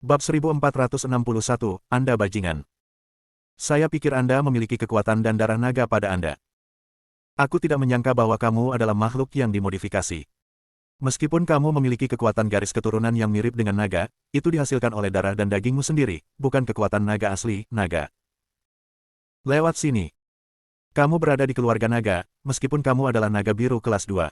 Bab 1461, Anda bajingan. Saya pikir Anda memiliki kekuatan dan darah naga pada Anda. Aku tidak menyangka bahwa kamu adalah makhluk yang dimodifikasi. Meskipun kamu memiliki kekuatan garis keturunan yang mirip dengan naga, itu dihasilkan oleh darah dan dagingmu sendiri, bukan kekuatan naga asli, naga. Lewat sini. Kamu berada di keluarga naga, meskipun kamu adalah naga biru kelas 2.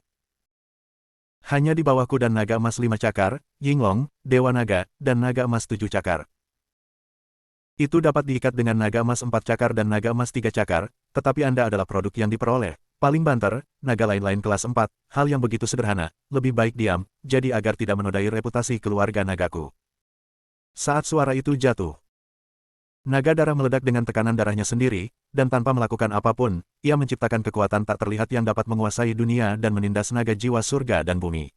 Hanya di bawahku dan naga emas 5 cakar, Yinglong, Dewa Naga, dan naga emas 7 cakar. Itu dapat diikat dengan naga emas 4 cakar dan naga emas 3 cakar, tetapi Anda adalah produk yang diperoleh. Paling banter, naga lain-lain kelas 4, hal yang begitu sederhana, lebih baik diam, jadi agar tidak menodai reputasi keluarga nagaku. Saat suara itu jatuh, naga darah meledak dengan tekanan darahnya sendiri, dan tanpa melakukan apapun, ia menciptakan kekuatan tak terlihat yang dapat menguasai dunia dan menindas naga jiwa surga dan bumi.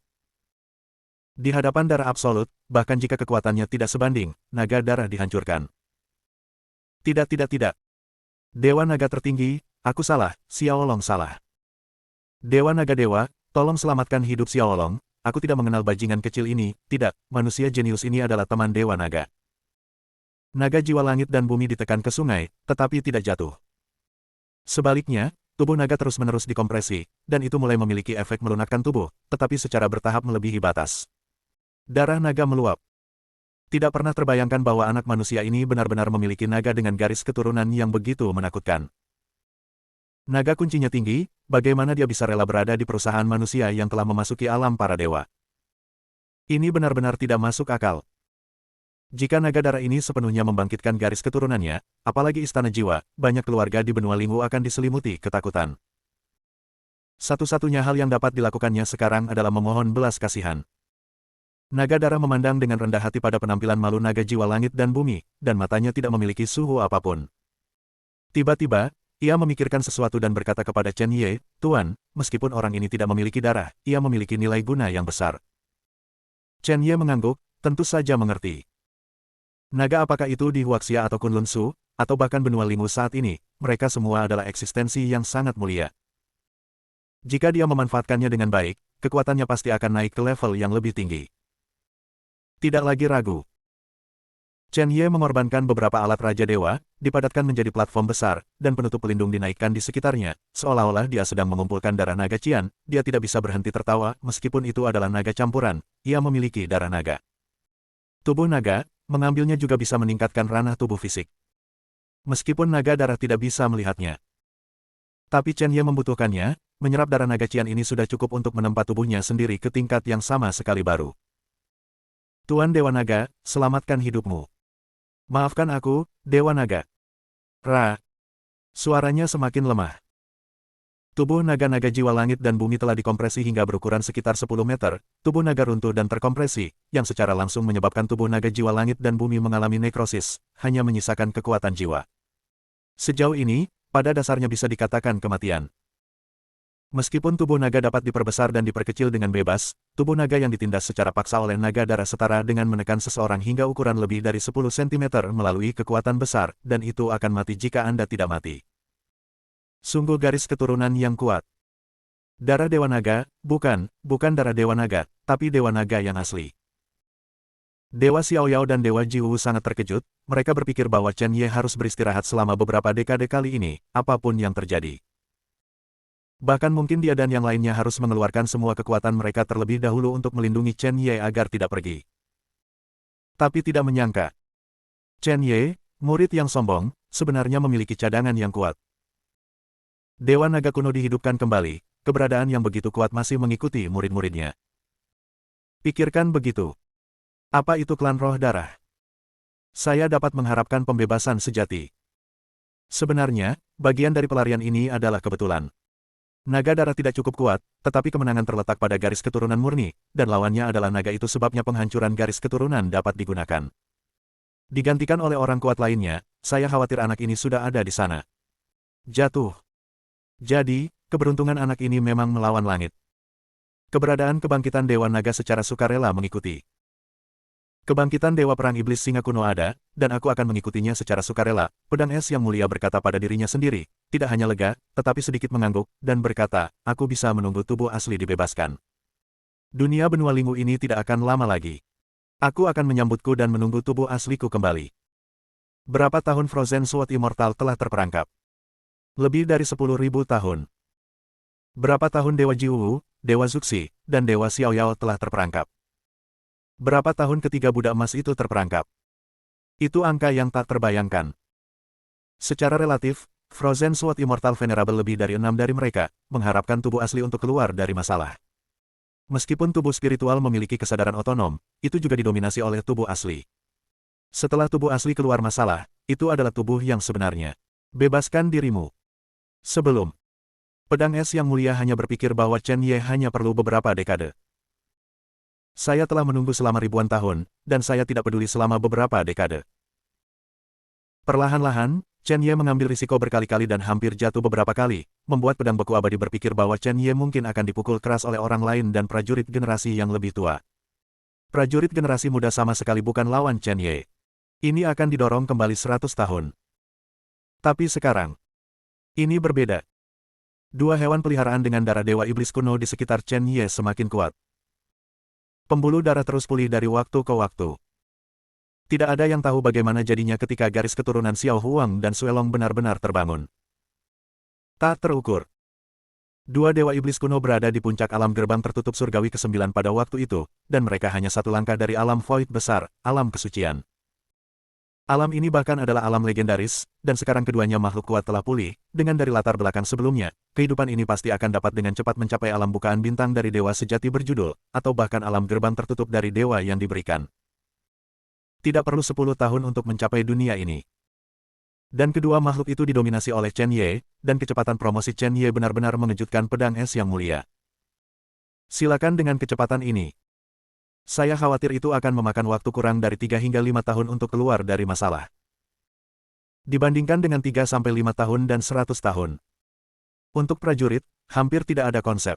Di hadapan darah absolut, bahkan jika kekuatannya tidak sebanding, naga darah dihancurkan. Tidak. Dewa naga tertinggi, aku salah, Xiaolong salah. Dewa naga dewa, tolong selamatkan hidup Xiaolong, aku tidak mengenal bajingan kecil ini, tidak, manusia jenius ini adalah teman dewa naga. Naga jiwa langit dan bumi ditekan ke sungai, tetapi tidak jatuh. Sebaliknya, tubuh naga terus-menerus dikompresi, dan itu mulai memiliki efek melunakkan tubuh, tetapi secara bertahap melebihi batas. Darah naga meluap. Tidak pernah terbayangkan bahwa anak manusia ini benar-benar memiliki naga dengan garis keturunan yang begitu menakutkan. Naga kuncinya tinggi, bagaimana dia bisa rela berada di perusahaan manusia yang telah memasuki alam para dewa? Ini benar-benar tidak masuk akal. Jika naga darah ini sepenuhnya membangkitkan garis keturunannya, apalagi istana jiwa, banyak keluarga di benua Lingwu akan diselimuti ketakutan. Satu-satunya hal yang dapat dilakukannya sekarang adalah memohon belas kasihan. Naga darah memandang dengan rendah hati pada penampilan malu naga jiwa langit dan bumi, dan matanya tidak memiliki suhu apapun. Tiba-tiba, ia memikirkan sesuatu dan berkata kepada Chen Ye, "Tuan, meskipun orang ini tidak memiliki darah, ia memiliki nilai guna yang besar." Chen Ye mengangguk, tentu saja mengerti. Naga apakah itu di Huaxia atau Kunlun Su, atau bahkan benua Lingwu saat ini, mereka semua adalah eksistensi yang sangat mulia. Jika dia memanfaatkannya dengan baik, kekuatannya pasti akan naik ke level yang lebih tinggi. Tidak lagi ragu. Chen Ye mengorbankan beberapa alat Raja Dewa, dipadatkan menjadi platform besar, dan penutup pelindung dinaikkan di sekitarnya, seolah-olah dia sedang mengumpulkan darah naga Qian, dia tidak bisa berhenti tertawa, meskipun itu adalah naga campuran, ia memiliki darah naga. Tubuh naga, mengambilnya juga bisa meningkatkan ranah tubuh fisik. Meskipun naga darah tidak bisa melihatnya. Tapi Chen Ye membutuhkannya, menyerap darah naga Qian ini sudah cukup untuk menempa tubuhnya sendiri ke tingkat yang sama sekali baru. Tuan Dewa Naga, selamatkan hidupmu. Maafkan aku, Dewa Naga. Suaranya semakin lemah. Tubuh naga-naga jiwa langit dan bumi telah dikompresi hingga berukuran sekitar 10 meter, tubuh naga runtuh dan terkompresi, yang secara langsung menyebabkan tubuh naga jiwa langit dan bumi mengalami nekrosis, hanya menyisakan kekuatan jiwa. Sejauh ini, pada dasarnya bisa dikatakan kematian. Meskipun tubuh naga dapat diperbesar dan diperkecil dengan bebas, tubuh naga yang ditindas secara paksa oleh naga darah setara dengan menekan seseorang hingga ukuran lebih dari 10 cm melalui kekuatan besar, dan itu akan mati jika Anda tidak mati. Sungguh garis keturunan yang kuat. Darah Dewa Naga, bukan darah Dewa Naga, tapi Dewa Naga yang asli. Dewa Xiaoyao dan Dewa Jiwu sangat terkejut, mereka berpikir bahwa Chen Ye harus beristirahat selama beberapa dekade kali ini, apapun yang terjadi. Bahkan mungkin dia dan yang lainnya harus mengeluarkan semua kekuatan mereka terlebih dahulu untuk melindungi Chen Ye agar tidak pergi. Tapi tidak menyangka. Chen Ye, murid yang sombong, sebenarnya memiliki cadangan yang kuat. Dewa Naga kuno dihidupkan kembali, keberadaan yang begitu kuat masih mengikuti murid-muridnya. Pikirkan begitu. Apa itu klan roh darah? Saya dapat mengharapkan pembebasan sejati. Sebenarnya, bagian dari pelarian ini adalah kebetulan. Naga darah tidak cukup kuat, tetapi kemenangan terletak pada garis keturunan murni, dan lawannya adalah naga itu sebabnya penghancuran garis keturunan dapat digunakan. Digantikan oleh orang kuat lainnya, saya khawatir anak ini sudah ada di sana. Jatuh. Jadi, keberuntungan anak ini memang melawan langit. Keberadaan kebangkitan Dewa Naga secara sukarela mengikuti. Kebangkitan Dewa Perang Iblis Singa kuno ada, dan aku akan mengikutinya secara sukarela, pedang es yang mulia berkata pada dirinya sendiri, tidak hanya lega, tetapi sedikit mengangguk, dan berkata, aku bisa menunggu tubuh asli dibebaskan. Dunia benua Lingwu ini tidak akan lama lagi. Aku akan menyambutku dan menunggu tubuh asliku kembali. Berapa tahun Frozen Sword Immortal telah terperangkap? Lebih dari 10.000 tahun. Berapa tahun Dewa Jiwu, Dewa Zuxi, dan Dewa Xiaoyao telah terperangkap? Berapa tahun ketiga budak emas itu terperangkap? Itu angka yang tak terbayangkan. Secara relatif, Frozen Sword Immortal Venerable lebih dari 6 dari mereka, mengharapkan tubuh asli untuk keluar dari masalah. Meskipun tubuh spiritual memiliki kesadaran otonom, itu juga didominasi oleh tubuh asli. Setelah tubuh asli keluar masalah, itu adalah tubuh yang sebenarnya. Bebaskan dirimu. Sebelum pedang es yang mulia hanya berpikir bahwa Chen Ye hanya perlu beberapa dekade. Saya telah menunggu selama ribuan tahun, dan saya tidak peduli selama beberapa dekade. Perlahan-lahan, Chen Ye mengambil risiko berkali-kali dan hampir jatuh beberapa kali, membuat pedang beku abadi berpikir bahwa Chen Ye mungkin akan dipukul keras oleh orang lain dan prajurit generasi yang lebih tua. Prajurit generasi muda sama sekali bukan lawan Chen Ye. Ini akan didorong kembali 100 tahun. Tapi sekarang, ini berbeda. Dua hewan peliharaan dengan darah dewa iblis kuno di sekitar Chen Ye semakin kuat. Pembuluh darah terus pulih dari waktu ke waktu. Tidak ada yang tahu bagaimana jadinya ketika garis keturunan Xiao Huang dan Suelong benar-benar terbangun. Tak terukur. Dua dewa iblis kuno berada di puncak alam gerbang tertutup surgawi ke-9 pada waktu itu, dan mereka hanya satu langkah dari alam void besar, alam kesucian. Alam ini bahkan adalah alam legendaris, dan sekarang keduanya makhluk kuat telah pulih, dengan dari latar belakang sebelumnya, kehidupan ini pasti akan dapat dengan cepat mencapai alam bukaan bintang dari dewa sejati berjudul, atau bahkan alam gerbang tertutup dari dewa yang diberikan. Tidak perlu 10 tahun untuk mencapai dunia ini. Dan kedua makhluk itu didominasi oleh Chen Ye, dan kecepatan promosi Chen Ye benar-benar mengejutkan pedang es yang mulia. Silakan dengan kecepatan ini. Saya khawatir itu akan memakan waktu kurang dari 3 hingga 5 tahun untuk keluar dari masalah. Dibandingkan dengan 3-5 tahun dan 100 tahun. Untuk prajurit, hampir tidak ada konsep.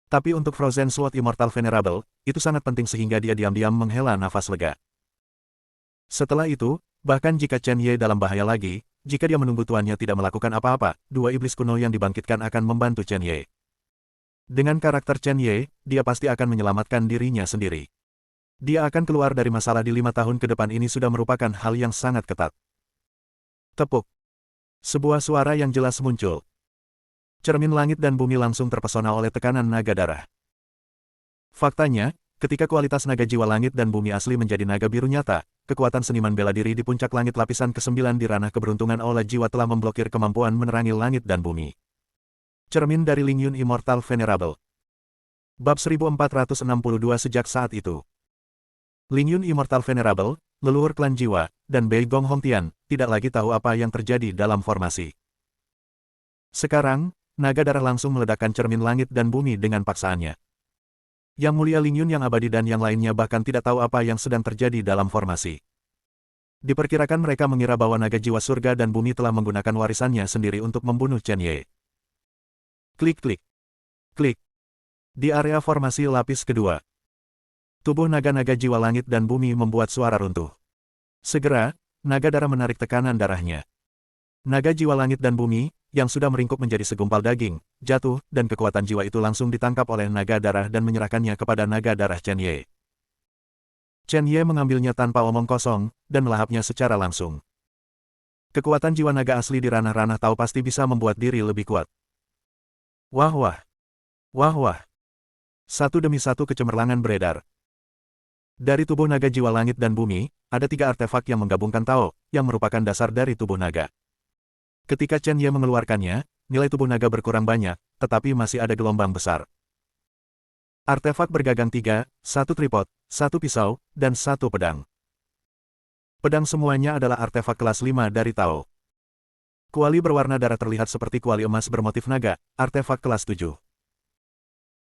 Tapi untuk Frozen Sword Immortal Venerable, itu sangat penting sehingga dia diam-diam menghela nafas lega. Setelah itu, bahkan jika Chen Ye dalam bahaya lagi, jika dia menunggu tuannya tidak melakukan apa-apa, dua iblis kuno yang dibangkitkan akan membantu Chen Ye. Dengan karakter Chen Ye, dia pasti akan menyelamatkan dirinya sendiri. Dia akan keluar dari masalah di 5 tahun ke depan ini sudah merupakan hal yang sangat ketat. Tepuk. Sebuah suara yang jelas muncul. Cermin langit dan bumi langsung terpesona oleh tekanan naga darah. Faktanya, ketika kualitas naga jiwa langit dan bumi asli menjadi naga biru nyata, kekuatan seniman bela diri di puncak langit lapisan ke-9 di ranah keberuntungan aula jiwa telah memblokir kemampuan menerangi langit dan bumi. Cermin dari Lingyun Immortal Venerable. Bab 1462 sejak saat itu. Lingyun Immortal Venerable, leluhur klan jiwa, dan Bei Gong Hongtian, tidak lagi tahu apa yang terjadi dalam formasi. Sekarang, naga darah langsung meledakkan cermin langit dan bumi dengan paksaannya. Yang mulia Lingyun yang abadi dan yang lainnya bahkan tidak tahu apa yang sedang terjadi dalam formasi. Diperkirakan mereka mengira bahwa naga jiwa surga dan bumi telah menggunakan warisannya sendiri untuk membunuh Chen Ye. Klik-klik. Klik. Di area formasi lapis kedua. Tubuh naga-naga jiwa langit dan bumi membuat suara runtuh. Segera, naga darah menarik tekanan darahnya. Naga jiwa langit dan bumi, yang sudah meringkuk menjadi segumpal daging, jatuh, dan kekuatan jiwa itu langsung ditangkap oleh naga darah dan menyerahkannya kepada naga darah Chen Ye. Chen Ye mengambilnya tanpa omong kosong, dan melahapnya secara langsung. Kekuatan jiwa naga asli di ranah-ranah tahu pasti bisa membuat diri lebih kuat. Wah-wah. Wah-wah. Satu demi satu kecemerlangan beredar. Dari tubuh naga jiwa langit dan bumi, ada 3 artefak yang menggabungkan Tao, yang merupakan dasar dari tubuh naga. Ketika Chen Ye mengeluarkannya, nilai tubuh naga berkurang banyak, tetapi masih ada gelombang besar. Artefak bergagang 3, 1 tripod, 1 pisau, dan 1 pedang. Pedang semuanya adalah artefak kelas 5 dari Tao. Kuali berwarna darah terlihat seperti kuali emas bermotif naga, artefak kelas 7.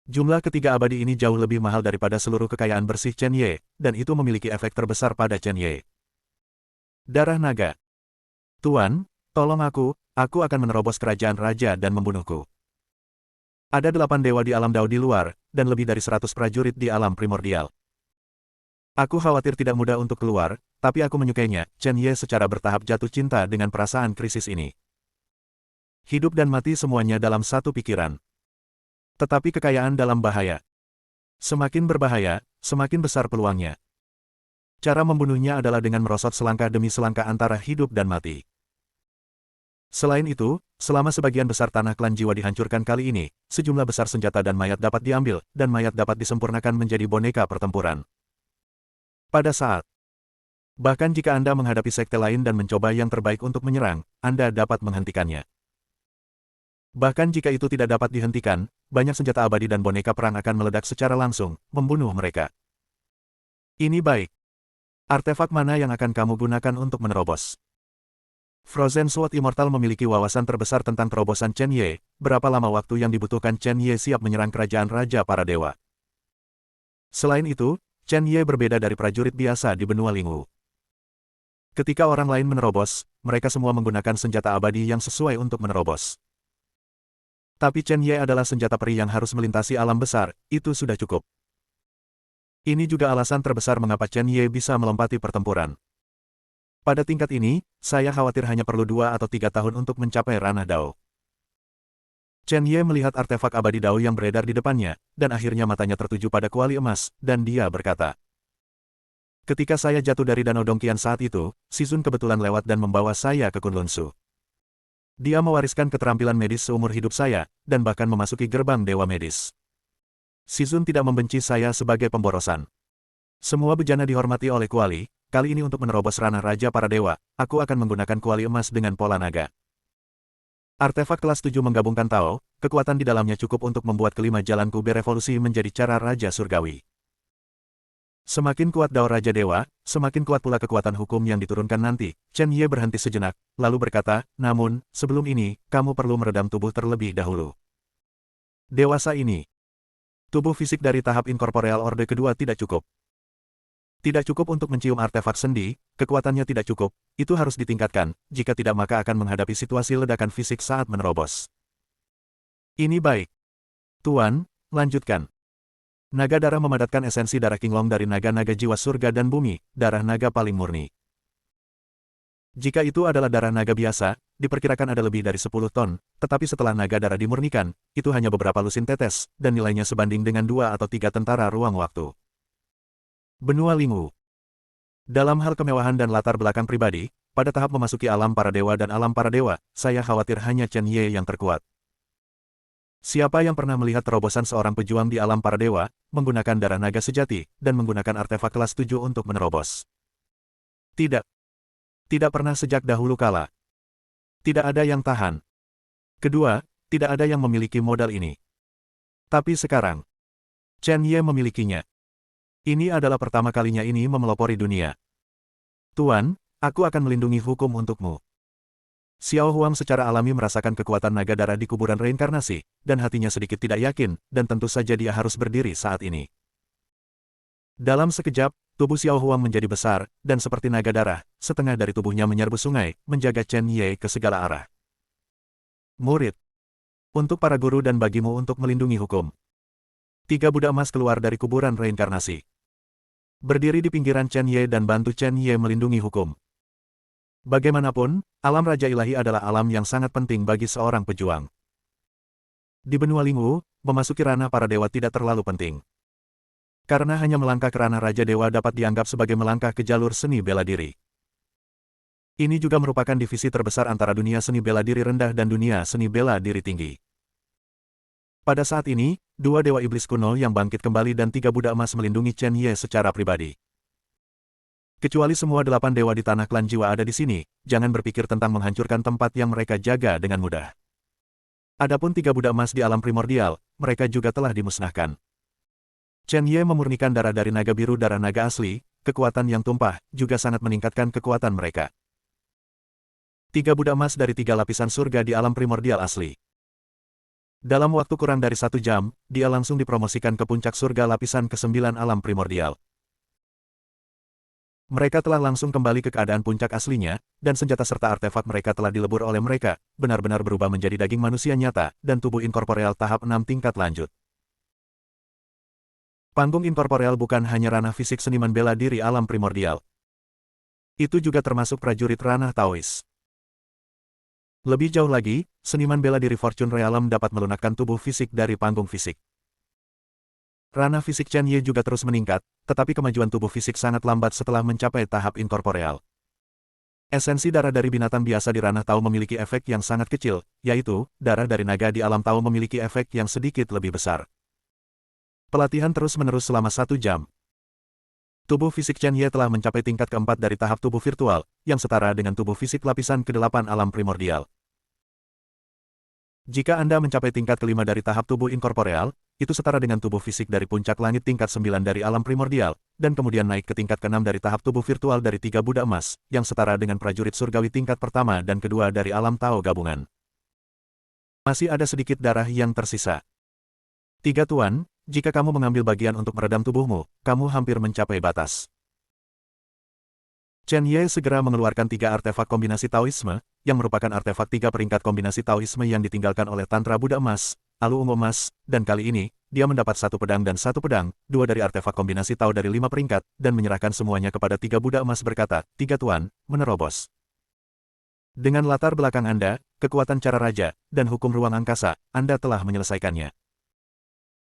Jumlah ketiga abadi ini jauh lebih mahal daripada seluruh kekayaan bersih Chen Ye, dan itu memiliki efek terbesar pada Chen Ye. Darah naga. Tuan, tolong aku akan menerobos kerajaan raja dan membunuhku. Ada 8 dewa di alam Dao di luar, dan lebih dari 100 prajurit di alam primordial. Aku khawatir tidak mudah untuk keluar, tapi aku menyukainya. Chen Ye secara bertahap jatuh cinta dengan perasaan krisis ini. Hidup dan mati semuanya dalam satu pikiran. Tetapi kekayaan dalam bahaya. Semakin berbahaya, semakin besar peluangnya. Cara membunuhnya adalah dengan merosot selangkah demi selangkah antara hidup dan mati. Selain itu, selama sebagian besar tanah klan jiwa dihancurkan kali ini, sejumlah besar senjata dan mayat dapat diambil, dan mayat dapat disempurnakan menjadi boneka pertempuran. Pada saat, bahkan jika Anda menghadapi sekte lain dan mencoba yang terbaik untuk menyerang, Anda dapat menghentikannya. Bahkan jika itu tidak dapat dihentikan, banyak senjata abadi dan boneka perang akan meledak secara langsung, membunuh mereka. Ini baik. Artefak mana yang akan kamu gunakan untuk menerobos? Frozen Sword Immortal memiliki wawasan terbesar tentang terobosan Chen Ye. Berapa lama waktu yang dibutuhkan Chen Ye siap menyerang kerajaan Raja Para Dewa? Selain itu, Chen Ye berbeda dari prajurit biasa di benua Lingwu. Ketika orang lain menerobos, mereka semua menggunakan senjata abadi yang sesuai untuk menerobos. Tapi Chen Ye adalah senjata peri yang harus melintasi alam besar, itu sudah cukup. Ini juga alasan terbesar mengapa Chen Ye bisa melompati pertempuran. Pada tingkat ini, saya khawatir hanya perlu 2 atau 3 tahun untuk mencapai ranah Dao. Chen Ye melihat artefak abadi Dao yang beredar di depannya, dan akhirnya matanya tertuju pada kuali emas, dan dia berkata, "Ketika saya jatuh dari Danau Dongqian saat itu, Si Sun kebetulan lewat dan membawa saya ke Kunlun Su. Dia mewariskan keterampilan medis seumur hidup saya, dan bahkan memasuki gerbang Dewa Medis. Si Sun tidak membenci saya sebagai pemborosan. Semua bejana dihormati oleh kuali, kali ini untuk menerobos ranah Raja Para Dewa, aku akan menggunakan kuali emas dengan pola naga." Artefak kelas 7 menggabungkan Tao, kekuatan di dalamnya cukup untuk membuat kelima jalan kube revolusi menjadi cara Raja Surgawi. Semakin kuat Dao Raja Dewa, semakin kuat pula kekuatan hukum yang diturunkan nanti. Chen Ye berhenti sejenak, lalu berkata, "Namun, sebelum ini, kamu perlu meredam tubuh terlebih dahulu." Dewasa ini. Tubuh fisik dari tahap inkorporeal Orde kedua tidak cukup. Tidak cukup untuk mencium artefak sendi, kekuatannya tidak cukup, itu harus ditingkatkan, jika tidak maka akan menghadapi situasi ledakan fisik saat menerobos. Ini baik. Tuan, lanjutkan. Naga darah memadatkan esensi darah Qinglong dari naga-naga jiwa surga dan bumi, darah naga paling murni. Jika itu adalah darah naga biasa, diperkirakan ada lebih dari 10 ton, tetapi setelah naga darah dimurnikan, itu hanya beberapa lusin tetes, dan nilainya sebanding dengan 2 atau 3 tentara ruang waktu. Benua Lingwu. Dalam hal kemewahan dan latar belakang pribadi, pada tahap memasuki alam para dewa dan alam para dewa, saya khawatir hanya Chen Ye yang terkuat. Siapa yang pernah melihat terobosan seorang pejuang di alam para dewa, menggunakan darah naga sejati, dan menggunakan artefak kelas 7 untuk menerobos? Tidak. Tidak pernah sejak dahulu kala. Tidak ada yang tahan. Kedua, tidak ada yang memiliki modal ini. Tapi sekarang, Chen Ye memilikinya. Ini adalah pertama kalinya ini memelopori dunia. Tuan, aku akan melindungi hukum untukmu. Xiao Huang secara alami merasakan kekuatan naga darah di kuburan reinkarnasi, dan hatinya sedikit tidak yakin, dan tentu saja dia harus berdiri saat ini. Dalam sekejap, tubuh Xiao Huang menjadi besar, dan seperti naga darah, setengah dari tubuhnya menyerbu sungai, menjaga Chen Ye ke segala arah. Murid. Untuk para guru dan bagimu untuk melindungi hukum. 3 budak emas keluar dari kuburan reinkarnasi. Berdiri di pinggiran Chen Ye dan bantu Chen Ye melindungi hukum. Bagaimanapun, alam Raja Ilahi adalah alam yang sangat penting bagi seorang pejuang. Di benua Lingwu, memasuki ranah para dewa tidak terlalu penting. Karena hanya melangkah ke ranah Raja Dewa dapat dianggap sebagai melangkah ke jalur seni bela diri. Ini juga merupakan divisi terbesar antara dunia seni bela diri rendah dan dunia seni bela diri tinggi. Pada saat ini, 2 dewa iblis kuno yang bangkit kembali dan 3 budak emas melindungi Chen Ye secara pribadi. Kecuali semua 8 dewa di tanah klan jiwa ada di sini, jangan berpikir tentang menghancurkan tempat yang mereka jaga dengan mudah. Adapun 3 budak emas di alam primordial, mereka juga telah dimusnahkan. Chen Ye memurnikan darah dari naga biru darah naga asli, kekuatan yang tumpah, juga sangat meningkatkan kekuatan mereka. 3 budak emas dari 3 lapisan surga di alam primordial asli. Dalam waktu kurang dari 1 jam, dia langsung dipromosikan ke puncak surga lapisan ke-9 alam primordial. Mereka telah langsung kembali ke keadaan puncak aslinya, dan senjata serta artefak mereka telah dilebur oleh mereka, benar-benar berubah menjadi daging manusia nyata, dan tubuh inkorporeal tahap 6 tingkat lanjut. Panggung inkorporeal bukan hanya ranah fisik seniman bela diri alam primordial. Itu juga termasuk prajurit ranah Taois. Lebih jauh lagi, seniman bela diri Fortune Realm dapat melunakkan tubuh fisik dari panggung fisik. Ranah fisik Chen Ye juga terus meningkat, tetapi kemajuan tubuh fisik sangat lambat setelah mencapai tahap inkorporeal. Esensi darah dari binatang biasa di ranah Tao memiliki efek yang sangat kecil, yaitu, darah dari naga di alam Tao memiliki efek yang sedikit lebih besar. Pelatihan terus-menerus selama 1 jam. Tubuh fisik Chen Ye telah mencapai tingkat keempat dari tahap tubuh virtual, yang setara dengan tubuh fisik lapisan ke-8 alam primordial. Jika Anda mencapai tingkat kelima dari tahap tubuh inkorporeal, itu setara dengan tubuh fisik dari puncak langit tingkat 9 dari alam primordial, dan kemudian naik ke tingkat ke-6 dari tahap tubuh virtual dari 3 Buddha emas, yang setara dengan prajurit surgawi tingkat pertama dan kedua dari alam Tao gabungan. Masih ada sedikit darah yang tersisa. 3 Tuan, jika kamu mengambil bagian untuk meredam tubuhmu, kamu hampir mencapai batas. Chen Ye segera mengeluarkan 3 artefak kombinasi Taoisme, yang merupakan artefak 3 peringkat kombinasi Taoisme yang ditinggalkan oleh Tantra Buddha emas, Alu ungu emas, dan kali ini, dia mendapat 1 pedang dan 1 pedang, 2 dari artefak kombinasi Tao dari 5 peringkat, dan menyerahkan semuanya kepada 3 Buddha emas berkata, 3 Tuan, menerobos. Dengan latar belakang Anda, kekuatan cara raja, dan hukum ruang angkasa, Anda telah menyelesaikannya.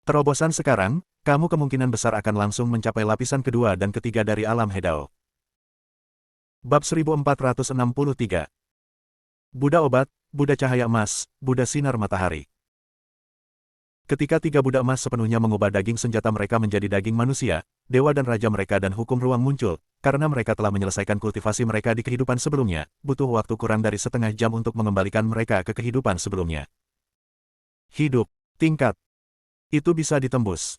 Terobosan sekarang, kamu kemungkinan besar akan langsung mencapai lapisan kedua dan ketiga dari alam Hedao. Bab 1463. Buddha Obat, Buddha Cahaya Emas, Buddha Sinar Matahari. Ketika 3 Buddha emas sepenuhnya mengubah daging senjata mereka menjadi daging manusia, dewa dan raja mereka dan hukum ruang muncul, karena mereka telah menyelesaikan kultivasi mereka di kehidupan sebelumnya, butuh waktu kurang dari setengah jam untuk mengembalikan mereka ke kehidupan sebelumnya. Hidup, tingkat. Itu bisa ditembus.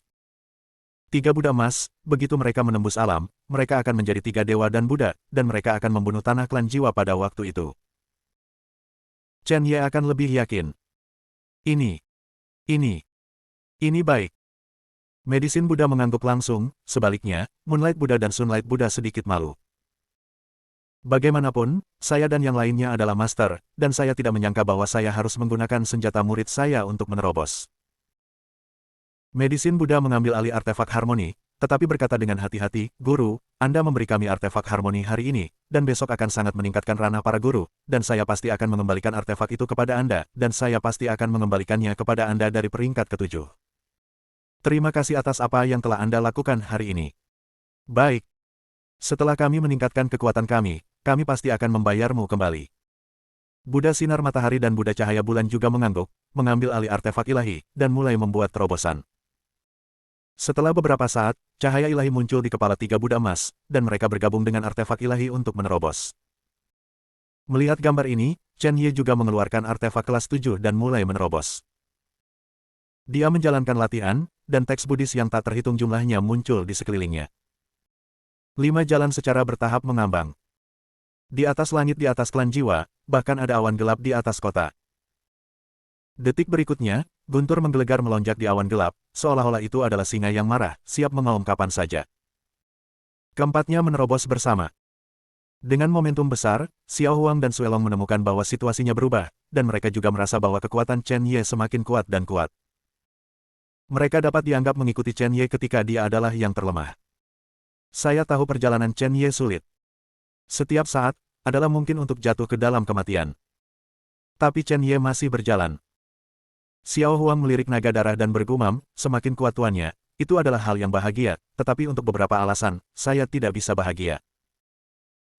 3 Buddha emas, begitu mereka menembus alam, mereka akan menjadi 3 dewa dan Buddha, dan mereka akan membunuh tanah klan jiwa pada waktu itu. Chen Ye akan lebih yakin. Ini baik. Medisin Buddha mengangguk langsung, sebaliknya, Moonlight Buddha dan Sunlight Buddha sedikit malu. Bagaimanapun, saya dan yang lainnya adalah master, dan saya tidak menyangka bahwa saya harus menggunakan senjata murid saya untuk menerobos. Medisin Buddha mengambil alih artefak harmoni, tetapi berkata dengan hati-hati, Guru, Anda memberi kami artefak harmoni hari ini, dan besok akan sangat meningkatkan ranah para guru, dan saya pasti akan mengembalikan artefak itu kepada Anda, dan saya pasti akan mengembalikannya kepada Anda dari peringkat ke-7. Terima kasih atas apa yang telah Anda lakukan hari ini. Baik. Setelah kami meningkatkan kekuatan kami pasti akan membayarmu kembali. Buddha Sinar Matahari dan Buddha Cahaya Bulan juga mengangguk, mengambil alih artefak ilahi, dan mulai membuat terobosan. Setelah beberapa saat, cahaya ilahi muncul di kepala 3 Buddha emas, dan mereka bergabung dengan artefak ilahi untuk menerobos. Melihat gambar ini, Chen Ye juga mengeluarkan artefak kelas 7 dan mulai menerobos. Dia menjalankan latihan, dan teks Buddhis yang tak terhitung jumlahnya muncul di sekelilingnya. 5 jalan secara bertahap mengambang. Di atas langit di atas klan jiwa, bahkan ada awan gelap di atas kota. Detik berikutnya, guntur menggelegar melonjak di awan gelap, seolah-olah itu adalah singa yang marah, siap mengaum kapan saja. Keempatnya menerobos bersama. Dengan momentum besar, Xiao Huang dan Sui Long menemukan bahwa situasinya berubah, dan mereka juga merasa bahwa kekuatan Chen Ye semakin kuat dan kuat. Mereka dapat dianggap mengikuti Chen Ye ketika dia adalah yang terlemah. Saya tahu perjalanan Chen Ye sulit. Setiap saat, adalah mungkin untuk jatuh ke dalam kematian. Tapi Chen Ye masih berjalan. Xiao Huang melirik naga darah dan bergumam, semakin kuat tuannya, itu adalah hal yang bahagia, tetapi untuk beberapa alasan, saya tidak bisa bahagia.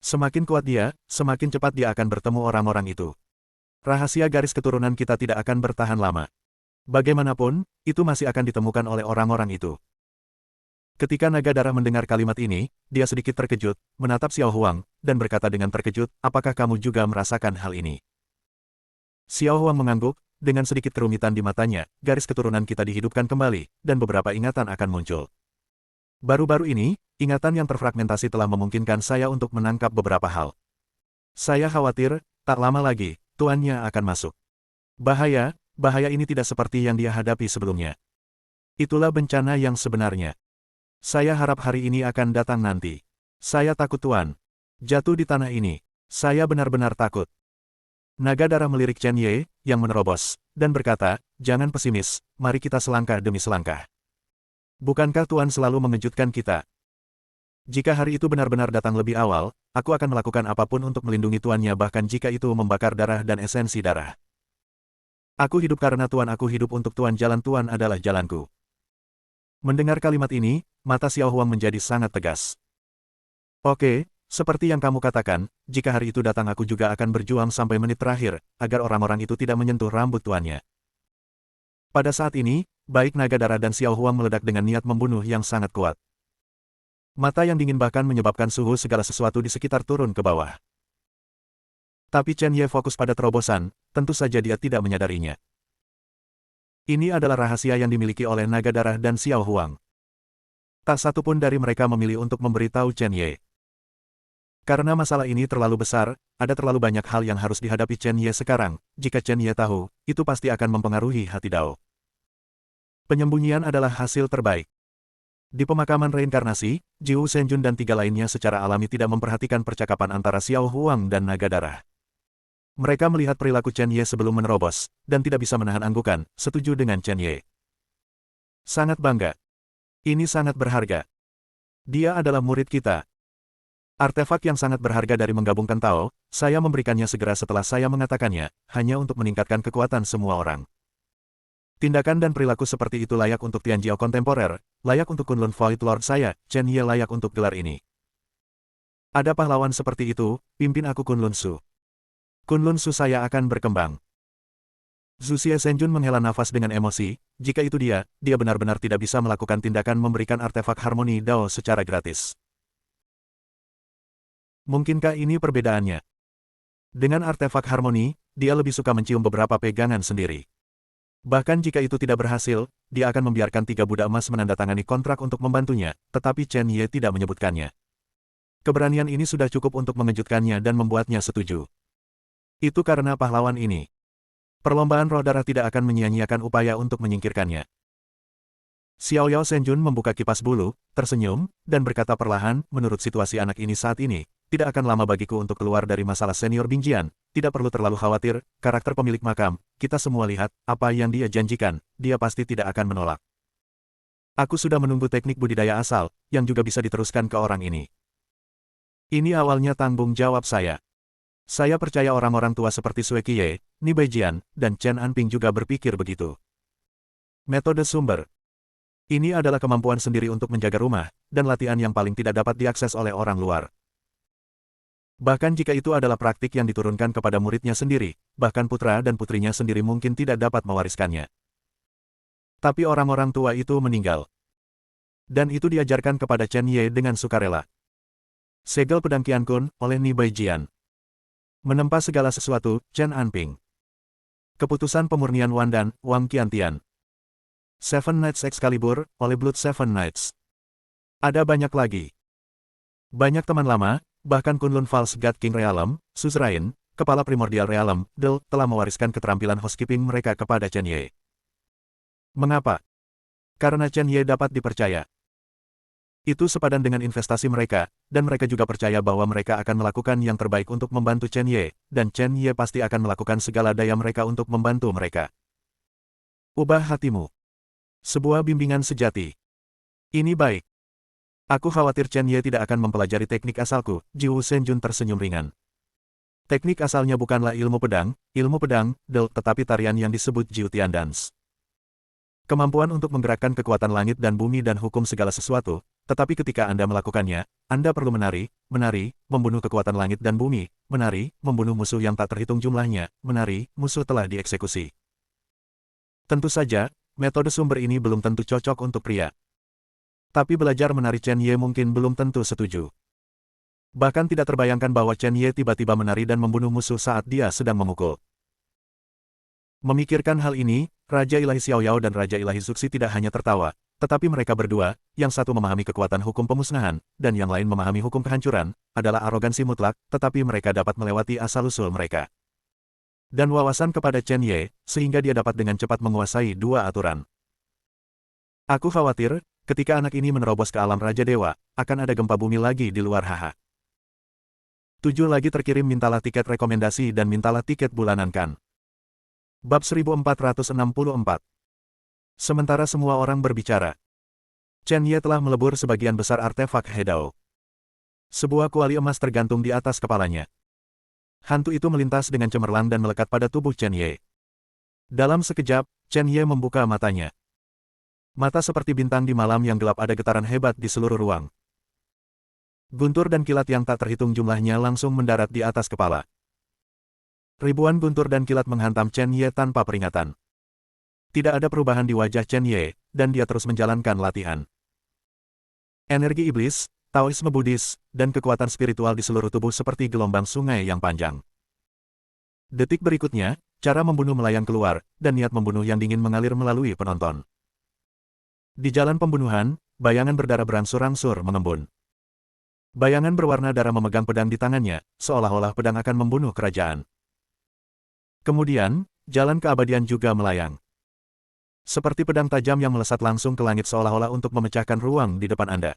Semakin kuat dia, semakin cepat dia akan bertemu orang-orang itu. Rahasia garis keturunan kita tidak akan bertahan lama. Bagaimanapun, itu masih akan ditemukan oleh orang-orang itu. Ketika naga darah mendengar kalimat ini, dia sedikit terkejut, menatap Xiao Huang, dan berkata dengan terkejut, apakah kamu juga merasakan hal ini? Xiao Huang mengangguk, dengan sedikit kerumitan di matanya, garis keturunan kita dihidupkan kembali, dan beberapa ingatan akan muncul. Baru-baru ini, ingatan yang terfragmentasi telah memungkinkan saya untuk menangkap beberapa hal. Saya khawatir, tak lama lagi, tuannya akan masuk. Bahaya ini tidak seperti yang dia hadapi sebelumnya. Itulah bencana yang sebenarnya. Saya harap hari ini akan datang nanti. Saya takut tuan. Jatuh di tanah ini. Saya benar-benar takut. Naga darah melirik Chen Ye, yang menerobos, dan berkata, jangan pesimis, mari kita selangkah demi selangkah. Bukankah Tuan selalu mengejutkan kita? Jika hari itu benar-benar datang lebih awal, aku akan melakukan apapun untuk melindungi tuannya bahkan jika itu membakar darah dan esensi darah. Aku hidup karena Tuan, aku hidup untuk Tuan, jalan Tuan adalah jalanku. Mendengar kalimat ini, mata Xiao Huang menjadi sangat tegas. Oke, seperti yang kamu katakan, jika hari itu datang aku juga akan berjuang sampai menit terakhir, agar orang-orang itu tidak menyentuh rambut tuannya. Pada saat ini, baik naga darah dan Xiao Huang meledak dengan niat membunuh yang sangat kuat. Mata yang dingin bahkan menyebabkan suhu segala sesuatu di sekitar turun ke bawah. Tapi Chen Ye fokus pada terobosan, tentu saja dia tidak menyadarinya. Ini adalah rahasia yang dimiliki oleh naga darah dan Xiao Huang. Tak satu pun dari mereka memilih untuk memberitahu Chen Ye. Karena masalah ini terlalu besar, ada terlalu banyak hal yang harus dihadapi Chen Ye sekarang. Jika Chen Ye tahu, itu pasti akan mempengaruhi hati Dao. Penyembunyian adalah hasil terbaik. Di pemakaman reinkarnasi, Jiu Shenjun dan tiga lainnya secara alami tidak memperhatikan percakapan antara Xiao Huang dan naga darah. Mereka melihat perilaku Chen Ye sebelum menerobos, dan tidak bisa menahan anggukan, setuju dengan Chen Ye. Sangat bangga. Ini sangat berharga. Dia adalah murid kita. Artefak yang sangat berharga dari menggabungkan Tao, saya memberikannya segera setelah saya mengatakannya, hanya untuk meningkatkan kekuatan semua orang. Tindakan dan perilaku seperti itu layak untuk Tianjiao kontemporer, layak untuk Kunlun Void Lord saya, Chen Ye layak untuk gelar ini. Ada pahlawan seperti itu, pimpin aku Kunlun Su. Kunlun Su saya akan berkembang. Zhu Xie Shenjun menghela nafas dengan emosi, jika itu dia benar-benar tidak bisa melakukan tindakan memberikan artefak harmoni Dao secara gratis. Mungkinkah ini perbedaannya? Dengan artefak harmoni, dia lebih suka mencium beberapa pegangan sendiri. Bahkan jika itu tidak berhasil, dia akan membiarkan 3 budak emas menandatangani kontrak untuk membantunya, tetapi Chen Ye tidak menyebutkannya. Keberanian ini sudah cukup untuk mengejutkannya dan membuatnya setuju. Itu karena pahlawan ini. Perlombaan roh darah tidak akan menyia-nyiakan upaya untuk menyingkirkannya. Xiao Yao Shenjun membuka kipas bulu, tersenyum, dan berkata perlahan, menurut situasi anak ini saat ini, tidak akan lama bagiku untuk keluar dari masalah senior Bingjian, tidak perlu terlalu khawatir, karakter pemilik makam, kita semua lihat, apa yang dia janjikan, dia pasti tidak akan menolak. Aku sudah menunggu teknik budidaya asal, yang juga bisa diteruskan ke orang ini. Ini awalnya tanggung jawab saya. Saya percaya orang-orang tua seperti Sui Qiye, Ni Baijian, dan Chen Anping juga berpikir begitu. Metode sumber. Ini adalah kemampuan sendiri untuk menjaga rumah, dan latihan yang paling tidak dapat diakses oleh orang luar. Bahkan jika itu adalah praktik yang diturunkan kepada muridnya sendiri, bahkan putra dan putrinya sendiri mungkin tidak dapat mewariskannya. Tapi orang-orang tua itu meninggal. Dan itu diajarkan kepada Chen Ye dengan sukarela. Segel pedang Qiankun, oleh Ni Baijian. Menempa segala sesuatu, Chen Anping. Keputusan pemurnian Wandan, Wang Qiantian. Seven Knights Excalibur, oleh Blood Seven Knights. Ada banyak lagi. Banyak teman lama, bahkan Kunlun False God King Realm, Suzerain, Kepala Primordial Realm, Del, telah mewariskan keterampilan housekeeping mereka kepada Chen Ye. Mengapa? Karena Chen Ye dapat dipercaya. Itu sepadan dengan investasi mereka, dan mereka juga percaya bahwa mereka akan melakukan yang terbaik untuk membantu Chen Ye, dan Chen Ye pasti akan melakukan segala daya mereka untuk membantu mereka. Ubah hatimu. Sebuah bimbingan sejati. Ini baik. Aku khawatir Chen Ye tidak akan mempelajari teknik asalku, Jiu Shenjun tersenyum ringan. Teknik asalnya bukanlah ilmu pedang, Del, tetapi tarian yang disebut Jiu Tian Dance. Kemampuan untuk menggerakkan kekuatan langit dan bumi dan hukum segala sesuatu, tetapi ketika Anda melakukannya, Anda perlu menari, membunuh kekuatan langit dan bumi, membunuh musuh yang tak terhitung jumlahnya, musuh telah dieksekusi. Tentu saja, metode sumber ini belum tentu cocok untuk pria. Tapi belajar menari Chen Ye mungkin belum tentu setuju. Bahkan tidak terbayangkan bahwa Chen Ye tiba-tiba menari dan membunuh musuh saat dia sedang memukul. Memikirkan hal ini, Raja Ilahi Xiao Yao dan Raja Ilahi Zuxi tidak hanya tertawa, tetapi mereka berdua, yang satu memahami kekuatan hukum pemusnahan, dan yang lain memahami hukum kehancuran, adalah arogansi mutlak, tetapi mereka dapat melewati asal-usul mereka. Dan wawasan kepada Chen Ye, sehingga dia dapat dengan cepat menguasai dua aturan. Aku khawatir, ketika anak ini menerobos ke alam Raja Dewa, akan ada gempa bumi lagi di luar haha. 7 lagi terkirim mintalah tiket rekomendasi dan mintalah tiket bulanan kan. Bab 1464. Sementara semua orang berbicara, Chen Ye telah melebur sebagian besar artefak Hedao. Sebuah kuali emas tergantung di atas kepalanya. Hantu itu melintas dengan cemerlang dan melekat pada tubuh Chen Ye. Dalam sekejap, Chen Ye membuka matanya. Mata seperti bintang di malam yang gelap, ada getaran hebat di seluruh ruang. Guntur dan kilat yang tak terhitung jumlahnya langsung mendarat di atas kepala. Ribuan guntur dan kilat menghantam Chen Ye tanpa peringatan. Tidak ada perubahan di wajah Chen Ye, dan dia terus menjalankan latihan. Energi iblis, Taoisme Buddhis, dan kekuatan spiritual di seluruh tubuh seperti gelombang sungai yang panjang. Detik berikutnya, cara membunuh melayang keluar, dan niat membunuh yang dingin mengalir melalui penonton. Di jalan pembunuhan, bayangan berdarah berangsur-angsur mengembun. Bayangan berwarna darah memegang pedang di tangannya, seolah-olah pedang akan membunuh kerajaan. Kemudian, jalan keabadian juga melayang. Seperti pedang tajam yang melesat langsung ke langit seolah-olah untuk memecahkan ruang di depan Anda.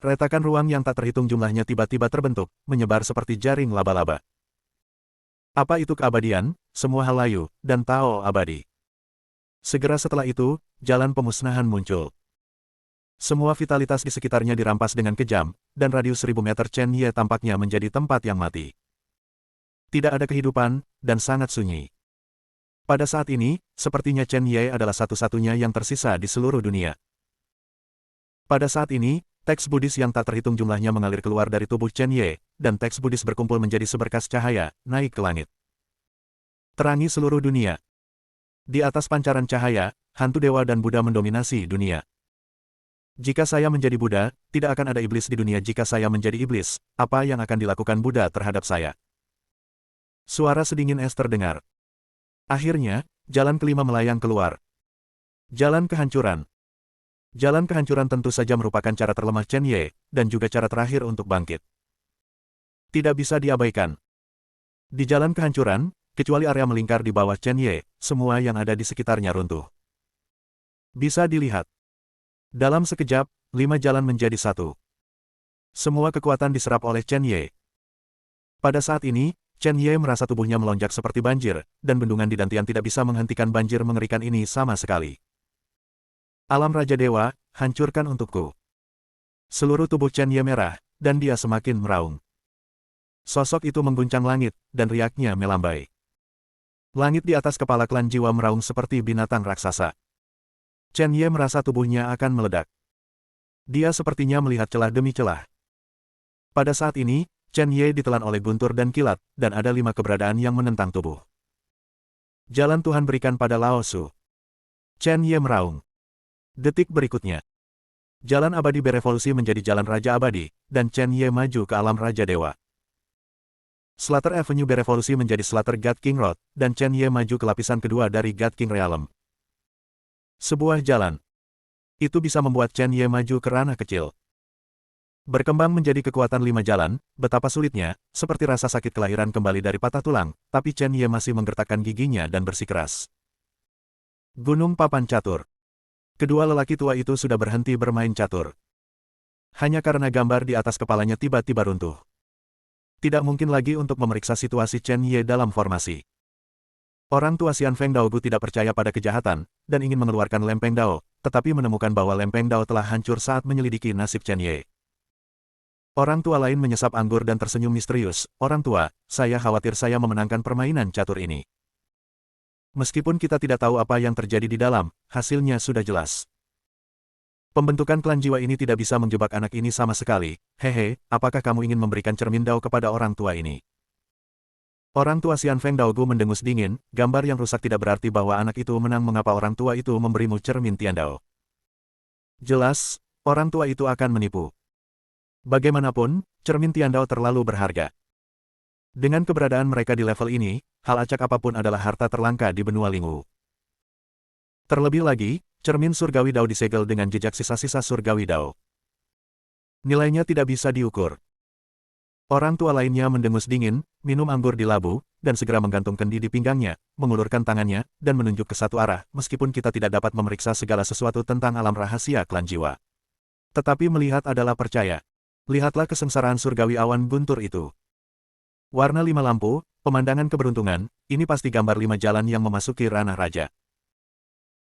Retakan ruang yang tak terhitung jumlahnya tiba-tiba terbentuk, menyebar seperti jaring laba-laba. Apa itu keabadian, semua hal layu, dan Tao abadi. Segera setelah itu, jalan pemusnahan muncul. Semua vitalitas di sekitarnya dirampas dengan kejam, dan radius 1000 meter Chen Ye tampaknya menjadi tempat yang mati. Tidak ada kehidupan, dan sangat sunyi. Pada saat ini, sepertinya Chen Ye adalah satu-satunya yang tersisa di seluruh dunia. Pada saat ini, teks Buddhis yang tak terhitung jumlahnya mengalir keluar dari tubuh Chen Ye, dan teks Buddhis berkumpul menjadi seberkas cahaya, naik ke langit. Terangi seluruh dunia. Di atas pancaran cahaya, hantu dewa dan Buddha mendominasi dunia. Jika saya menjadi Buddha, tidak akan ada iblis di dunia. Jika saya menjadi iblis, apa yang akan dilakukan Buddha terhadap saya? Suara sedingin es terdengar. Akhirnya, jalan kelima melayang keluar. Jalan kehancuran. Jalan kehancuran tentu saja merupakan cara terlemah Chen Ye, dan juga cara terakhir untuk bangkit. Tidak bisa diabaikan. Di jalan kehancuran, kecuali area melingkar di bawah Chen Ye, semua yang ada di sekitarnya runtuh. Bisa dilihat. Dalam sekejap, 5 jalan menjadi satu. Semua kekuatan diserap oleh Chen Ye. Pada saat ini, Chen Ye merasa tubuhnya melonjak seperti banjir, dan bendungan di dantian tidak bisa menghentikan banjir mengerikan ini sama sekali. Alam Raja Dewa, hancurkan untukku. Seluruh tubuh Chen Ye merah, dan dia semakin meraung. Sosok itu mengguncang langit, dan riaknya melambai. Langit di atas kepala klan jiwa meraung seperti binatang raksasa. Chen Ye merasa tubuhnya akan meledak. Dia sepertinya melihat celah demi celah. Pada saat ini, Chen Ye ditelan oleh guntur dan kilat, dan ada 5 keberadaan yang menentang tubuh. Jalan Tuhan berikan pada Lao Su. Chen Ye meraung. Detik berikutnya. Jalan abadi berevolusi menjadi jalan Raja Abadi, dan Chen Ye maju ke alam Raja Dewa. Slaughter Avenue berevolusi menjadi Slaughter God King Road, dan Chen Ye maju ke lapisan kedua dari God King Realm. Sebuah jalan. Itu bisa membuat Chen Ye maju ke ranah kecil. Berkembang menjadi kekuatan 5 jalan, betapa sulitnya, seperti rasa sakit kelahiran kembali dari patah tulang, tapi Chen Ye masih menggertakkan giginya dan bersikeras. Gunung Papan Catur. Kedua lelaki tua itu sudah berhenti bermain catur. Hanya karena gambar di atas kepalanya tiba-tiba runtuh. Tidak mungkin lagi untuk memeriksa situasi Chen Ye dalam formasi. Orang tua Xian Feng Daogu tidak percaya pada kejahatan, dan ingin mengeluarkan lempeng Dao, tetapi menemukan bahwa lempeng Dao telah hancur saat menyelidiki nasib Chen Ye. Orang tua lain menyesap anggur dan tersenyum misterius. Orang tua, saya khawatir saya memenangkan permainan catur ini. Meskipun kita tidak tahu apa yang terjadi di dalam, hasilnya sudah jelas. Pembentukan klan jiwa ini tidak bisa menjebak anak ini sama sekali. Hehe, apakah kamu ingin memberikan cermin Dao kepada orang tua ini? Orang tua Xian Feng Daogu mendengus dingin, gambar yang rusak tidak berarti bahwa anak itu menang. Mengapa orang tua itu memberimu cermin Tian Dao? Jelas, orang tua itu akan menipu. Bagaimanapun, cermin Tian Dao terlalu berharga. Dengan keberadaan mereka di level ini, hal acak apapun adalah harta terlangka di benua Lingwu. Terlebih lagi, cermin surgawi Dao disegel dengan jejak sisa-sisa surgawi Dao. Nilainya tidak bisa diukur. Orang tua lainnya mendengus dingin, minum anggur di labu, dan segera menggantung kendi di pinggangnya, mengulurkan tangannya, dan menunjuk ke satu arah, meskipun kita tidak dapat memeriksa segala sesuatu tentang alam rahasia klan jiwa. Tetapi melihat adalah percaya. Lihatlah kesengsaraan surgawi awan guntur itu. Warna 5 lampu, pemandangan keberuntungan, ini pasti gambar 5 jalan yang memasuki ranah raja.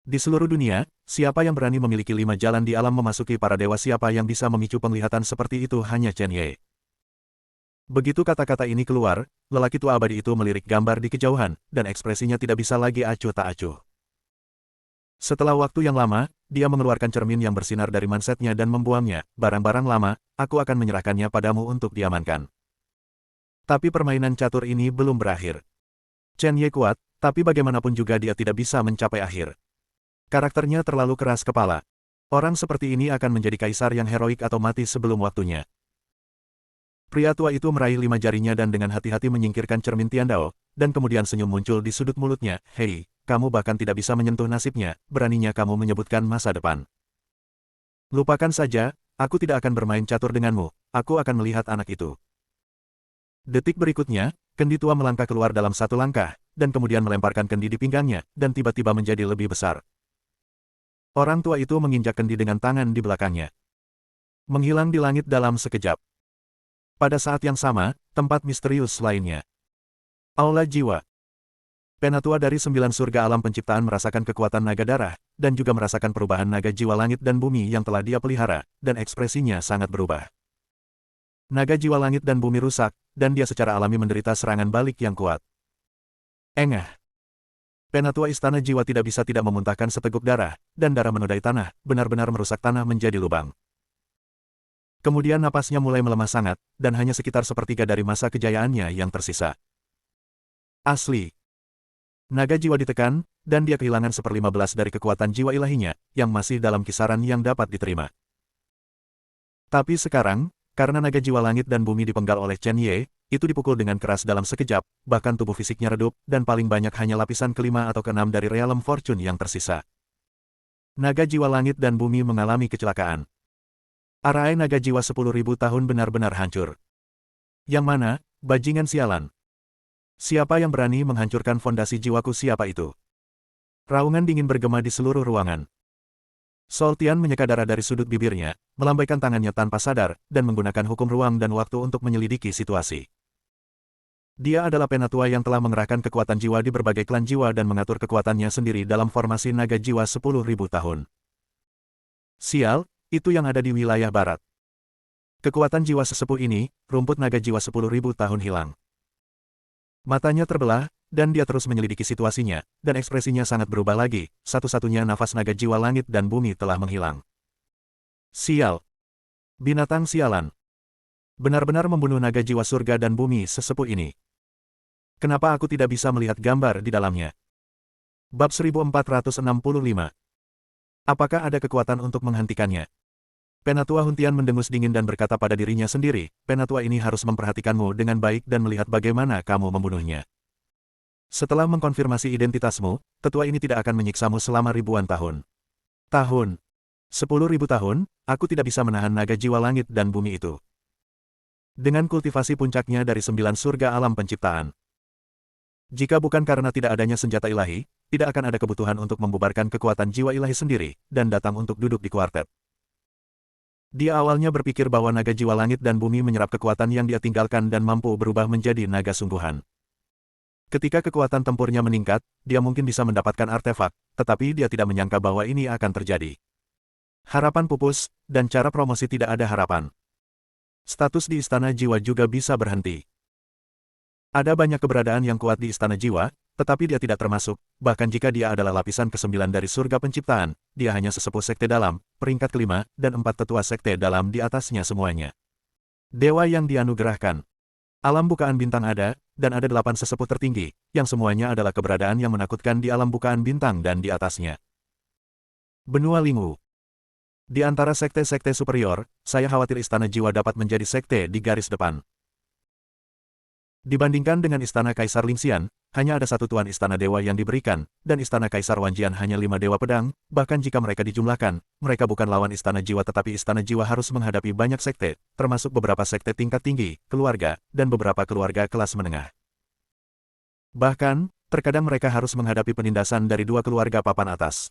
Di seluruh dunia, siapa yang berani memiliki 5 jalan di alam memasuki para dewa? Siapa yang bisa memicu penglihatan seperti itu? Hanya Chen Ye. Begitu kata-kata ini keluar, lelaki tua abadi itu melirik gambar di kejauhan, dan ekspresinya tidak bisa lagi acuh tak acuh. Setelah waktu yang lama, dia mengeluarkan cermin yang bersinar dari mansetnya dan membuangnya. Barang-barang lama, aku akan menyerahkannya padamu untuk diamankan. Tapi permainan catur ini belum berakhir. Chen Ye kuat, tapi bagaimanapun juga dia tidak bisa mencapai akhir. Karakternya terlalu keras kepala. Orang seperti ini akan menjadi kaisar yang heroik atau mati sebelum waktunya. Pria tua itu meraih 5 jarinya dan dengan hati-hati menyingkirkan cermin Tiandao, dan kemudian senyum muncul di sudut mulutnya. Hei, kamu bahkan tidak bisa menyentuh nasibnya, beraninya kamu menyebutkan masa depan. Lupakan saja, aku tidak akan bermain catur denganmu, aku akan melihat anak itu. Detik berikutnya, kendi tua melangkah keluar dalam satu langkah, dan kemudian melemparkan kendi di pinggangnya, dan tiba-tiba menjadi lebih besar. Orang tua itu menginjak kendi dengan tangan di belakangnya. Menghilang di langit dalam sekejap. Pada saat yang sama, tempat misterius lainnya. Aula Jiwa. Penatua dari 9 surga alam penciptaan merasakan kekuatan naga darah, dan juga merasakan perubahan naga jiwa langit dan bumi yang telah dia pelihara, dan ekspresinya sangat berubah. Naga jiwa langit dan bumi rusak, dan dia secara alami menderita serangan balik yang kuat. Engah. Penatua istana jiwa tidak bisa tidak memuntahkan seteguk darah, dan darah menodai tanah, benar-benar merusak tanah menjadi lubang. Kemudian napasnya mulai melemah sangat, dan hanya sekitar sepertiga dari masa kejayaannya yang tersisa. Asli. Naga jiwa ditekan, dan dia kehilangan 1/15 dari kekuatan jiwa ilahinya, yang masih dalam kisaran yang dapat diterima. Tapi sekarang, karena naga jiwa langit dan bumi dipenggal oleh Chen Ye, itu dipukul dengan keras dalam sekejap, bahkan tubuh fisiknya redup, dan paling banyak hanya lapisan kelima atau keenam dari Realm Fortune yang tersisa. Naga jiwa langit dan bumi mengalami kecelakaan. Arai naga jiwa 10.000 tahun benar-benar hancur. Yang mana, bajingan sialan? Siapa yang berani menghancurkan fondasi jiwaku, siapa itu? Raungan dingin bergema di seluruh ruangan. Sol Tian menyeka darah dari sudut bibirnya, melambaikan tangannya tanpa sadar, dan menggunakan hukum ruang dan waktu untuk menyelidiki situasi. Dia adalah penatua yang telah mengerahkan kekuatan jiwa di berbagai klan jiwa dan mengatur kekuatannya sendiri dalam formasi naga jiwa 10.000 tahun. Sial, itu yang ada di wilayah barat. Kekuatan jiwa sesepuh ini, rumput naga jiwa 10.000 tahun hilang. Matanya terbelah, dan dia terus menyelidiki situasinya, dan ekspresinya sangat berubah lagi, satu-satunya nafas naga jiwa langit dan bumi telah menghilang. Sial. Binatang sialan. Benar-benar membunuh naga jiwa surga dan bumi sesepuh ini. Kenapa aku tidak bisa melihat gambar di dalamnya? Bab 1465. Apakah ada kekuatan untuk menghentikannya? Penatua Huntian mendengus dingin dan berkata pada dirinya sendiri, penatua ini harus memperhatikanmu dengan baik dan melihat bagaimana kamu membunuhnya. Setelah mengkonfirmasi identitasmu, tetua ini tidak akan menyiksamu selama ribuan tahun. Tahun. 10.000 tahun, aku tidak bisa menahan naga jiwa langit dan bumi itu. Dengan kultivasi puncaknya dari 9 surga alam penciptaan. Jika bukan karena tidak adanya senjata ilahi, tidak akan ada kebutuhan untuk membubarkan kekuatan jiwa ilahi sendiri, dan datang untuk duduk di kuartet. Dia awalnya berpikir bahwa naga jiwa langit dan bumi menyerap kekuatan yang dia tinggalkan dan mampu berubah menjadi naga sungguhan. Ketika kekuatan tempurnya meningkat, dia mungkin bisa mendapatkan artefak, tetapi dia tidak menyangka bahwa ini akan terjadi. Harapan pupus, dan cara promosi tidak ada harapan. Status di Istana Jiwa juga bisa berhenti. Ada banyak keberadaan yang kuat di Istana Jiwa, tetapi dia tidak termasuk, bahkan jika dia adalah lapisan ke-9 dari surga penciptaan, dia hanya sesepuh sekte dalam, peringkat kelima, dan 4 tetua sekte dalam di atasnya semuanya. Dewa yang dianugerahkan. Alam bukaan bintang ada, dan ada 8 sesepuh tertinggi, yang semuanya adalah keberadaan yang menakutkan di alam bukaan bintang dan di atasnya. Benua Lingu. Di antara sekte-sekte superior, saya khawatir Istana Jiwa dapat menjadi sekte di garis depan. Dibandingkan dengan Istana Kaisar Lingxian, hanya ada satu Tuan Istana Dewa yang diberikan, dan Istana Kaisar Wanjian hanya 5 Dewa Pedang, bahkan jika mereka dijumlahkan, mereka bukan lawan Istana Jiwa tetapi Istana Jiwa harus menghadapi banyak sekte, termasuk beberapa sekte tingkat tinggi, keluarga, dan beberapa keluarga kelas menengah. Bahkan, terkadang mereka harus menghadapi penindasan dari 2 keluarga papan atas.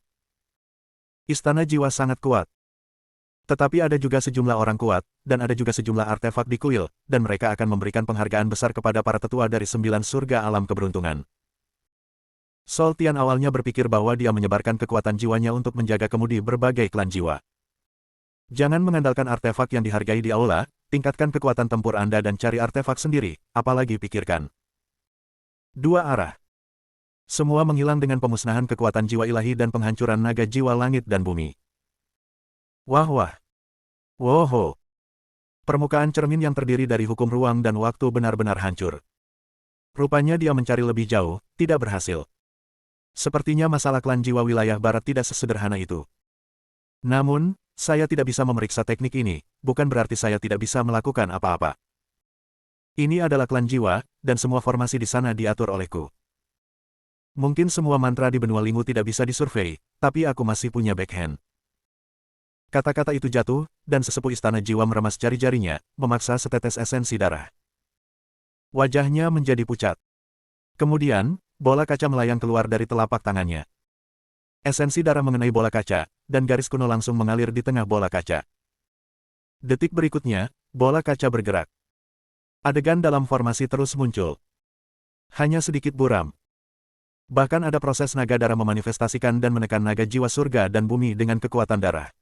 Istana Jiwa sangat kuat. Tetapi ada juga sejumlah orang kuat, dan ada juga sejumlah artefak di kuil, dan mereka akan memberikan penghargaan besar kepada para tetua dari 9 surga alam keberuntungan. Sol Tian awalnya berpikir bahwa dia menyebarkan kekuatan jiwanya untuk menjaga kemudi berbagai klan jiwa. Jangan mengandalkan artefak yang dihargai di aula, tingkatkan kekuatan tempur Anda dan cari artefak sendiri, apalagi pikirkan. 2 arah. Semua menghilang dengan pemusnahan kekuatan jiwa ilahi dan penghancuran naga jiwa langit dan bumi. Wah wah. Woho. Permukaan cermin yang terdiri dari hukum ruang dan waktu benar-benar hancur. Rupanya dia mencari lebih jauh, tidak berhasil. Sepertinya masalah klan jiwa wilayah barat tidak sesederhana itu. Namun, saya tidak bisa memeriksa teknik ini, bukan berarti saya tidak bisa melakukan apa-apa. Ini adalah klan jiwa, dan semua formasi di sana diatur olehku. Mungkin semua mantra di benua Lingu tidak bisa disurvei, tapi aku masih punya backhand. Kata-kata itu jatuh, dan sesepuh istana jiwa meremas jari-jarinya, memaksa setetes esensi darah. Wajahnya menjadi pucat. Kemudian, bola kaca melayang keluar dari telapak tangannya. Esensi darah mengenai bola kaca, dan garis kuno langsung mengalir di tengah bola kaca. Detik berikutnya, bola kaca bergerak. Adegan dalam formasi terus muncul. Hanya sedikit buram. Bahkan ada proses naga darah memanifestasikan dan menekan naga jiwa surga dan bumi dengan kekuatan darah.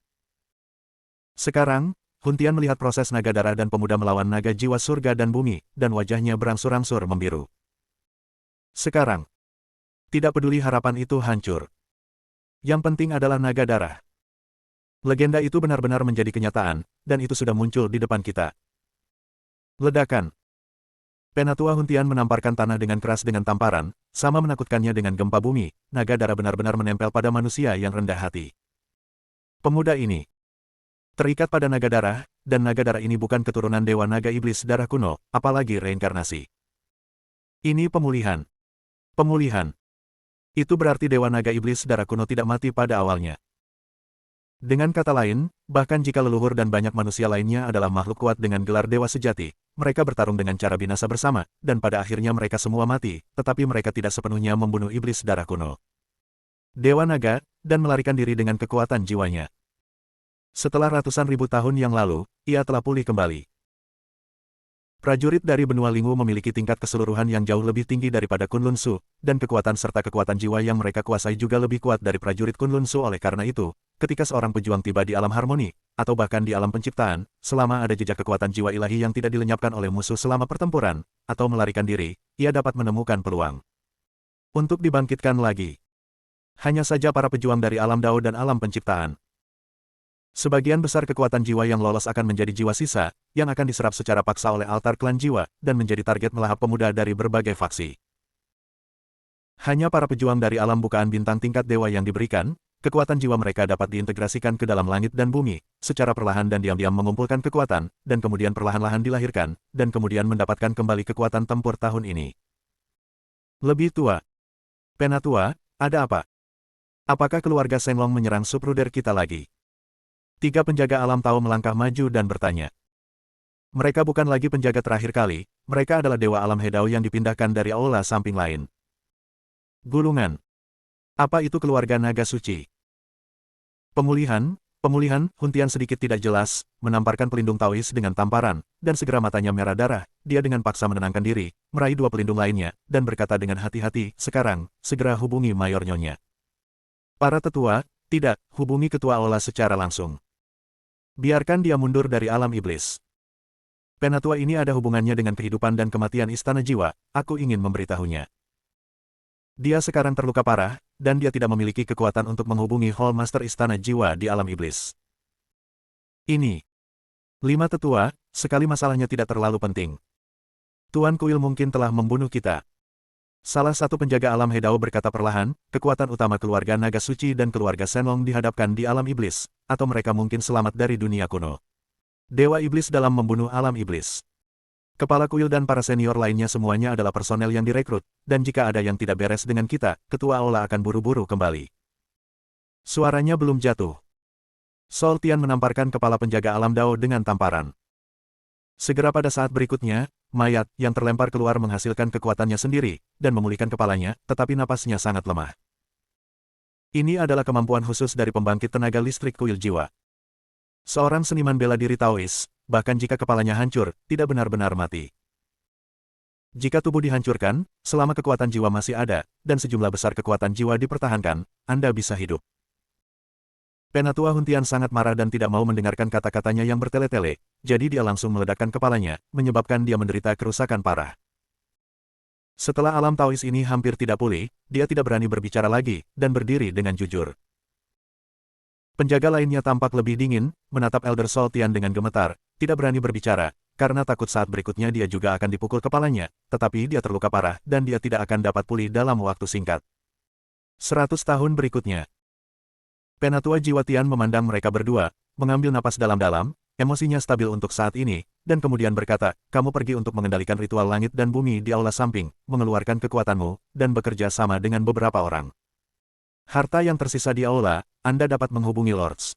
Sekarang, Huntian melihat proses naga darah dan pemuda melawan naga jiwa surga dan bumi, dan wajahnya berangsur-angsur membiru. Sekarang, tidak peduli harapan itu hancur. Yang penting adalah naga darah. Legenda itu benar-benar menjadi kenyataan, dan itu sudah muncul di depan kita. Ledakan. Penatua Huntian menamparkan tanah dengan keras dengan tamparan, sama menakutkannya dengan gempa bumi, naga darah benar-benar menempel pada manusia yang rendah hati. Pemuda ini terikat pada naga darah, dan naga darah ini bukan keturunan dewa naga iblis darah kuno, apalagi reinkarnasi. Ini pemulihan. Pemulihan. Itu berarti dewa naga iblis darah kuno tidak mati pada awalnya. Dengan kata lain, bahkan jika leluhur dan banyak manusia lainnya adalah makhluk kuat dengan gelar dewa sejati, mereka bertarung dengan cara binasa bersama, dan pada akhirnya mereka semua mati, tetapi mereka tidak sepenuhnya membunuh iblis darah kuno. Dewa naga, dan melarikan diri dengan kekuatan jiwanya. Setelah ratusan ribu tahun yang lalu, ia telah pulih kembali. Prajurit dari benua Lingu memiliki tingkat keseluruhan yang jauh lebih tinggi daripada Kunlun Su, dan kekuatan serta kekuatan jiwa yang mereka kuasai juga lebih kuat dari prajurit Kunlun Su. Oleh karena itu, ketika seorang pejuang tiba di alam harmoni, atau bahkan di alam penciptaan, selama ada jejak kekuatan jiwa ilahi yang tidak dilenyapkan oleh musuh selama pertempuran, atau melarikan diri, ia dapat menemukan peluang untuk dibangkitkan lagi. Hanya saja para pejuang dari alam Dao dan alam penciptaan. Sebagian besar kekuatan jiwa yang lolos akan menjadi jiwa sisa, yang akan diserap secara paksa oleh altar klan jiwa, dan menjadi target melahap pemuda dari berbagai faksi. Hanya para pejuang dari alam bukaan bintang tingkat dewa yang diberikan, kekuatan jiwa mereka dapat diintegrasikan ke dalam langit dan bumi, secara perlahan dan diam-diam mengumpulkan kekuatan, dan kemudian perlahan-lahan dilahirkan, dan kemudian mendapatkan kembali kekuatan tempur tahun ini. Lebih tua. Penatua, ada apa? Apakah keluarga Shenlong menyerang subruder kita lagi? Tiga penjaga alam tahu melangkah maju dan bertanya. Mereka bukan lagi penjaga terakhir kali, mereka adalah dewa alam Hedao yang dipindahkan dari aula samping lain. Gulungan. Apa itu keluarga naga suci? Pemulihan, Huntian sedikit tidak jelas, menamparkan pelindung Taois dengan tamparan, dan segera matanya merah darah, dia dengan paksa menenangkan diri, meraih dua pelindung lainnya, dan berkata dengan hati-hati, sekarang, segera hubungi Mayor Nyonya. Para tetua, tidak, hubungi ketua aula secara langsung. Biarkan dia mundur dari alam iblis. Penatua ini ada hubungannya dengan kehidupan dan kematian istana jiwa, aku ingin memberitahunya. Dia sekarang terluka parah, dan dia tidak memiliki kekuatan untuk menghubungi Hall Master Istana Jiwa di alam iblis. Ini. 5 tetua, sekali masalahnya tidak terlalu penting. Tuan Kuil mungkin telah membunuh kita. Salah satu penjaga alam Hedao berkata perlahan, kekuatan utama keluarga naga suci dan keluarga Shenlong dihadapkan di alam iblis, atau mereka mungkin selamat dari dunia kuno. Dewa iblis dalam membunuh alam iblis. Kepala kuil dan para senior lainnya semuanya adalah personel yang direkrut, dan jika ada yang tidak beres dengan kita, ketua aula akan buru-buru kembali. Suaranya belum jatuh. Sol Tian menamparkan kepala penjaga alam Dao dengan tamparan. Segera pada saat berikutnya, mayat yang terlempar keluar menghasilkan kekuatannya sendiri, dan memulihkan kepalanya, tetapi napasnya sangat lemah. Ini adalah kemampuan khusus dari pembangkit tenaga listrik kuil jiwa. Seorang seniman bela diri Taois, bahkan jika kepalanya hancur, tidak benar-benar mati. Jika tubuh dihancurkan, selama kekuatan jiwa masih ada, dan sejumlah besar kekuatan jiwa dipertahankan, Anda bisa hidup. Penatua Huntian sangat marah dan tidak mau mendengarkan kata-katanya yang bertele-tele, jadi dia langsung meledakkan kepalanya, menyebabkan dia menderita kerusakan parah. Setelah alam Taois ini hampir tidak pulih, dia tidak berani berbicara lagi, dan berdiri dengan jujur. Penjaga lainnya tampak lebih dingin, menatap Elder Soltian dengan gemetar, tidak berani berbicara, karena takut saat berikutnya dia juga akan dipukul kepalanya, tetapi dia terluka parah dan dia tidak akan dapat pulih dalam waktu singkat. 100 tahun berikutnya. Penatua Jiwa Tian memandang mereka berdua, mengambil napas dalam-dalam, emosinya stabil untuk saat ini, dan kemudian berkata, kamu pergi untuk mengendalikan ritual langit dan bumi di aula samping, mengeluarkan kekuatanmu, dan bekerja sama dengan beberapa orang. Harta yang tersisa di aula, Anda dapat menghubungi Lords.